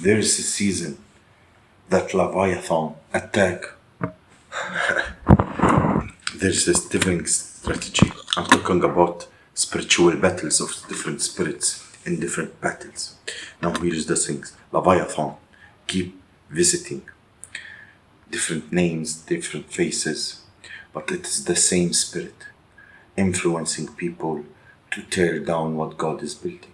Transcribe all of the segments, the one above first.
there is a season that Leviathan attack. There's this different strategy. I'm talking about spiritual battles of different spirits in different battles. Now here's the things. Leviathan keep visiting. Different names, different faces, but it is the same spirit influencing people to tear down what God is building.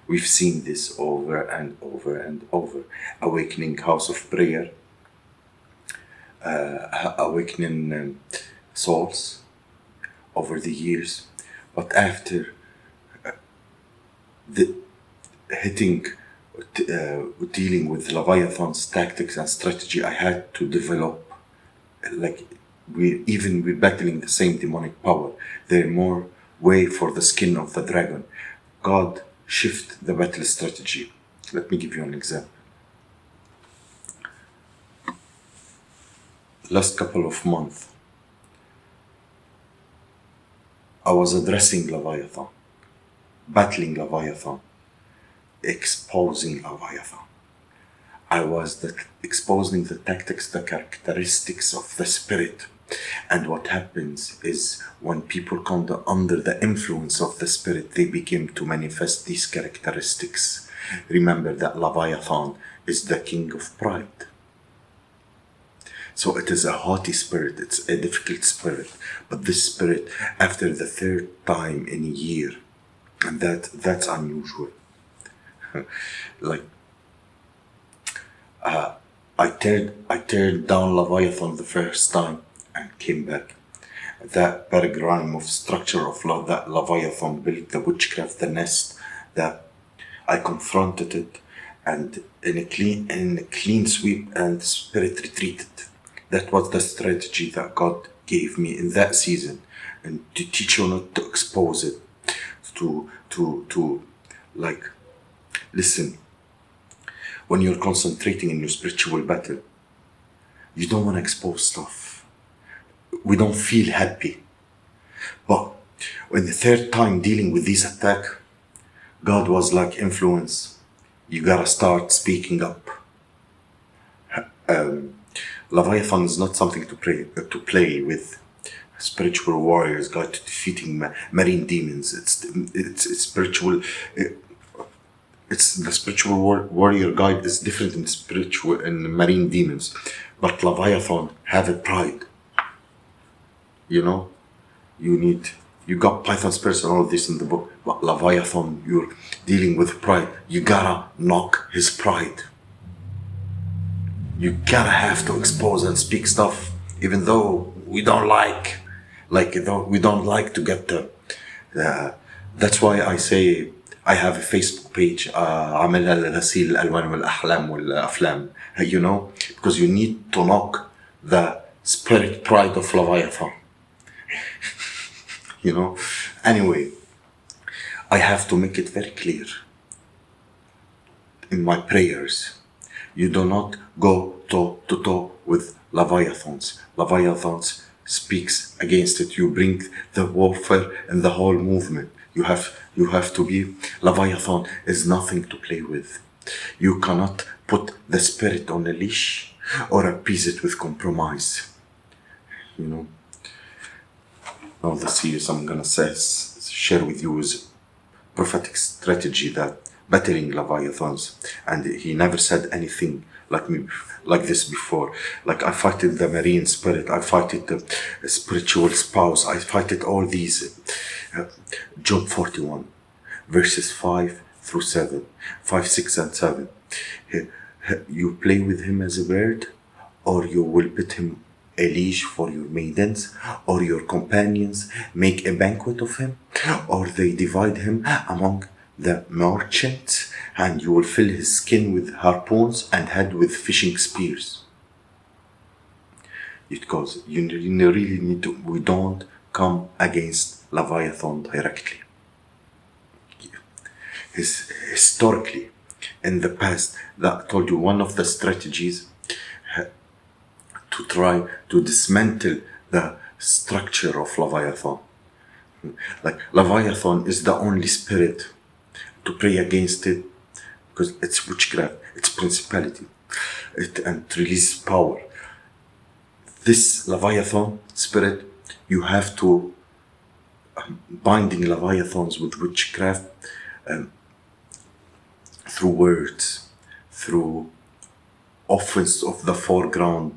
We've seen this over and over and over. Awakening house of prayer, awakening souls over the years. But after the dealing with Leviathan's tactics and strategy, I had to develop, like, we're battling the same demonic power. There more way for the skin of the dragon. God shift the battle strategy. Let me give you an example. Last couple of months, I was addressing Leviathan, battling Leviathan, exposing Leviathan. I was exposing the tactics, the characteristics of the spirit. And what happens is when people come under the influence of the spirit, they begin to manifest these characteristics. Remember that Leviathan is the king of pride. So it is a haughty spirit, it's a difficult spirit. But this spirit, after the third time in a year, and that's unusual. Like, I teared down Leviathan the first time and came back. That paradigm of structure of that Leviathan built, the witchcraft, the nest, that I confronted it, and in a clean sweep, and the spirit retreated. That was the strategy that God gave me in that season, and to teach you not to expose it, to like, listen. When you're concentrating in your spiritual battle, you don't want to expose stuff. We don't feel happy. But when the third time dealing with this attack, God was like, influence, you gotta start speaking up. Leviathan is not something to play with. Spiritual warriors guide to defeating marine demons. It's spiritual. It's the spiritual warrior guide is different in spiritual and marine demons, but Leviathan have a pride. You know, you got Python spirits and all of this in the book, but Leviathan, you're dealing with pride. You gotta knock his pride. You gotta have to expose and speak stuff, even though we don't like we don't like to get the. That's why I say I have a Facebook page. عاملها لغسيل الألوان والأحلام والأفلام. You know, because you need to knock the spirit pride of Leviathan. You know. Anyway, I have to make it very clear in my prayers. You do not go toe to toe with Leviathans. Leviathans speaks against it. You bring the warfare and the whole movement. You have to be. Leviathan is nothing to play with. You cannot put the spirit on a leash or appease it with compromise. You know. Now the series I'm gonna share with you is prophetic strategy that battling Leviathans, and he never said anything like this before. Like, I fighted the marine spirit, I fighted the spiritual spouse, I fighted all these. Job 41 verses 5 through 7, 5, 6 and 7. You play with him as a bird, or you will put him a leash for your maidens, or your companions make a banquet of him, or they divide him among the merchants, and you will fill his skin with harpoons and head with fishing spears. Because you really need to. We don't come against Leviathan directly. Historically, in the past, that I told you, one of the strategies to try to dismantle the structure of Leviathan. Like, Leviathan is the only spirit. To pray against it, because it's witchcraft, it's principality, and release power. This Leviathan spirit, you have to binding Leviathans with witchcraft through words, through offense of the foreground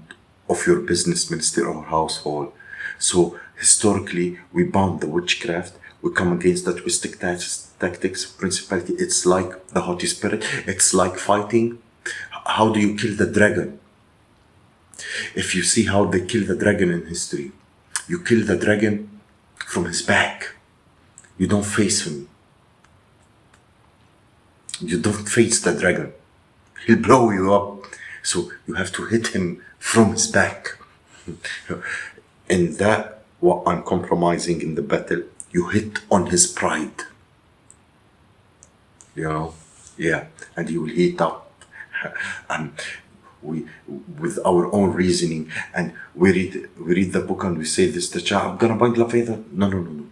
of your business, ministry, or household. So historically, we bound the witchcraft. We come against the twisted tactics, principality. It's like the haughty spirit. It's like fighting. How do you kill the dragon? If you see how they kill the dragon in history, you kill the dragon from his back. You don't face him. You don't face the dragon. He'll blow you up. So you have to hit him from his back. In that, what I'm compromising in the battle, you hit on his pride. You know? Yeah. And he will heat up. And we, with our own reasoning, and we read the book and we say this, the child, I'm gonna bind Leviathan. No.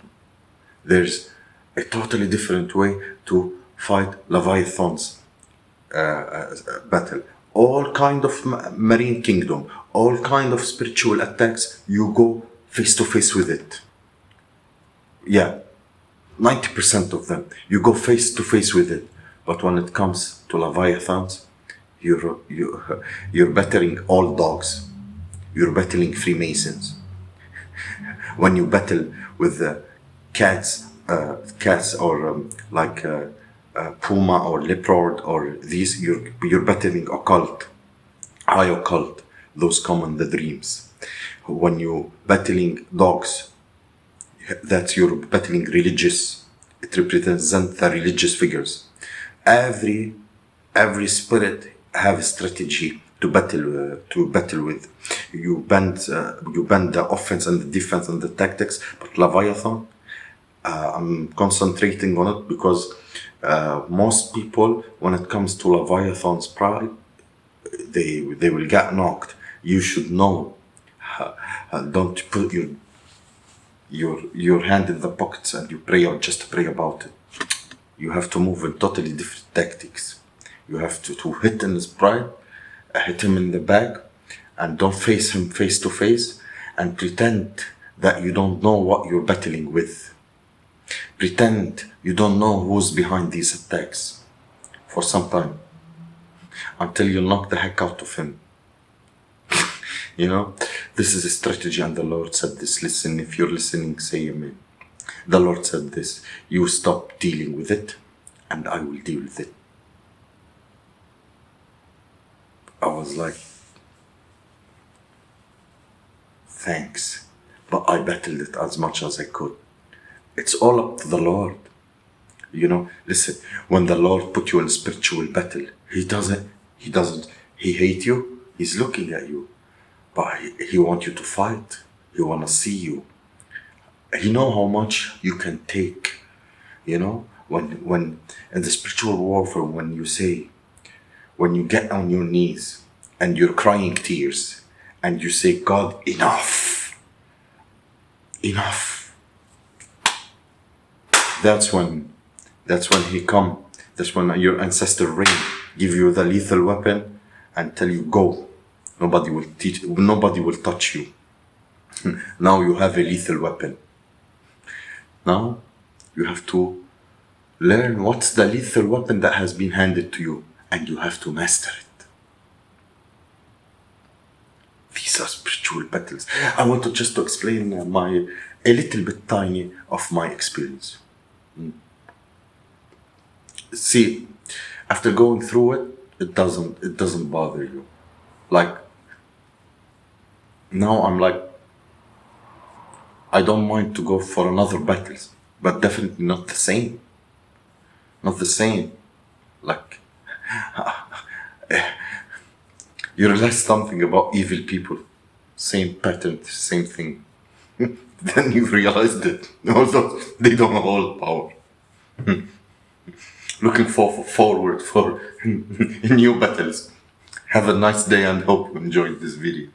There's a totally different way to fight Leviathan's battle. All kind of marine kingdom, all kind of spiritual attacks, you go face to face with it. Yeah, 90% of them, you go face to face with it. But when it comes to Leviathans, you're battling all dogs. You're battling Freemasons. When you battle with the cats or puma or leopard or these, you're battling occult, high occult. Those come in the dreams. When you battling dogs, that's you're battling religious. It represents the religious figures. Every spirit have a strategy to battle with. You bend the offense and the defense and the tactics. But Leviathan, I'm concentrating on it because most people, when it comes to Leviathan's pride, they will get knocked. You should know. Don't put your hand in the pockets and you pray or just pray about it. You have to move in totally different tactics. You have to hit in his pride, hit him in the back, and don't face him face to face, and pretend that you don't know what you're battling with. Pretend you don't know who's behind these attacks for some time, until you knock the heck out of him. You know, this is a strategy, and the Lord said this. Listen, if you're listening, say amen. The Lord said this: you stop dealing with it, and I will deal with it. I was like, thanks, but I battled it as much as I could. It's all up to the Lord. You know, listen, when the Lord put you in a spiritual battle, He hate you. He's looking at you, but he wants you to fight. He want to see you. He know how much you can take. You know, when in the spiritual warfare, when you get on your knees and you're crying tears and you say, God, enough. That's when He come. That's when your ancestor ring, give you the lethal weapon and tell you go. Nobody will touch you. Now you have a lethal weapon. Now you have to learn what's the lethal weapon that has been handed to you, and you have to master it. These are spiritual battles. I want to just explain a little bit tiny of my experience. See, after going through it, it doesn't bother you. Like, now I'm like, I don't mind to go for another battles, but definitely not the same. Not the same. Like, you realize something about evil people. Same pattern, same thing. Then you realize that although they don't hold power. Looking forward for new battles. Have a nice day and hope you enjoyed this video.